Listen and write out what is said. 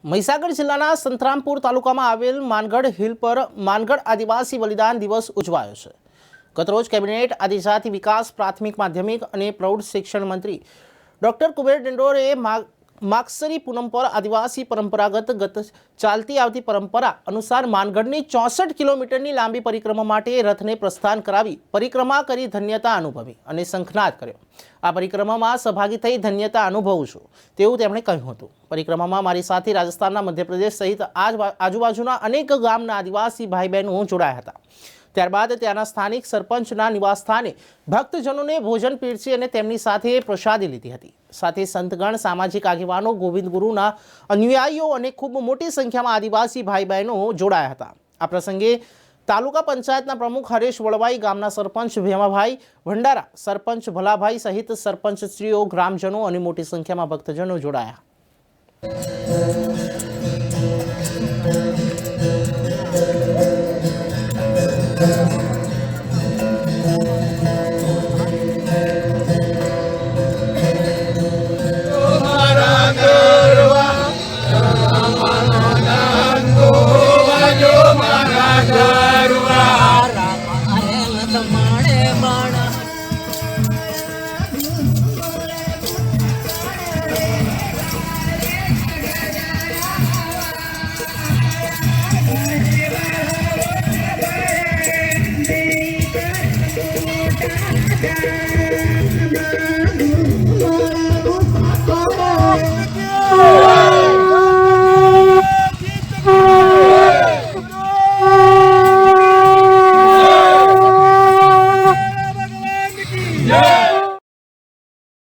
મહીસાગર જિલ્લાના સંતરામપુર તાલુકામાં આવેલ માનગઢ હિલ પર માનગઢ આદિવાસી બલિદાન દિવસ ઉજવાયો છે। ગતરોજ કેબિનેટ આદિજાતિ વિકાસ પ્રાથમિક માધ્યમિક અને પ્રૌઢ શિક્ષણ મંત્રી ડોક્ટર કુબેર ડિંડોરે માગસરી પૂનમ પર આદિવાસી પરંપરાગત ચાલતી આવતી પરંપરા અનુસાર માનગઢની 64 કિલોમીટરની લાંબી પરિક્રમા માટે રથને પ્રસ્થાન કરાવી પરિક્રમા કરી ધન્યતા અનુભવી અને શંખનાદ કર્યો। આ પરિક્રમામાં સહભાગી થઈ ધન્યતા અનુભવું છું તેવું તેમણે કહ્યું હતું। પરિક્રમામાં મારી સાથે રાજસ્થાનના મધ્યપ્રદેશ સહિત આજુબાજુના અનેક ગામના આદિવાસી ભાઈ બહેનો જોડાયા હતા। ત્યારબાદ ત્યાંના સ્થાનિક સરપંચના નિવાસસ્થાને ભક્તજનોને ભોજન પીરસી અને તેમની સાથે પ્રસાદી લીધી હતી। સાથે સંતગણ સામાજિક આગેવાનો ગોવિંદ ગુરુના અનુયાયીઓ અને ખૂબ મોટી સંખ્યામાં આદિવાસી ભાઈ બહેનો જોડાયા હતા। આ પ્રસંગે તાલુકા પંચાયતના પ્રમુખ હરેશ વળવાઈ, ગામના સરપંચ ભેમાભાઈ ભંડારા, સરપંચ ભલાભાઈ સહિત સરપંચશ્રીઓ, ગ્રામજનો અને મોટી સંખ્યામાં ભક્તજનો જોડાયા।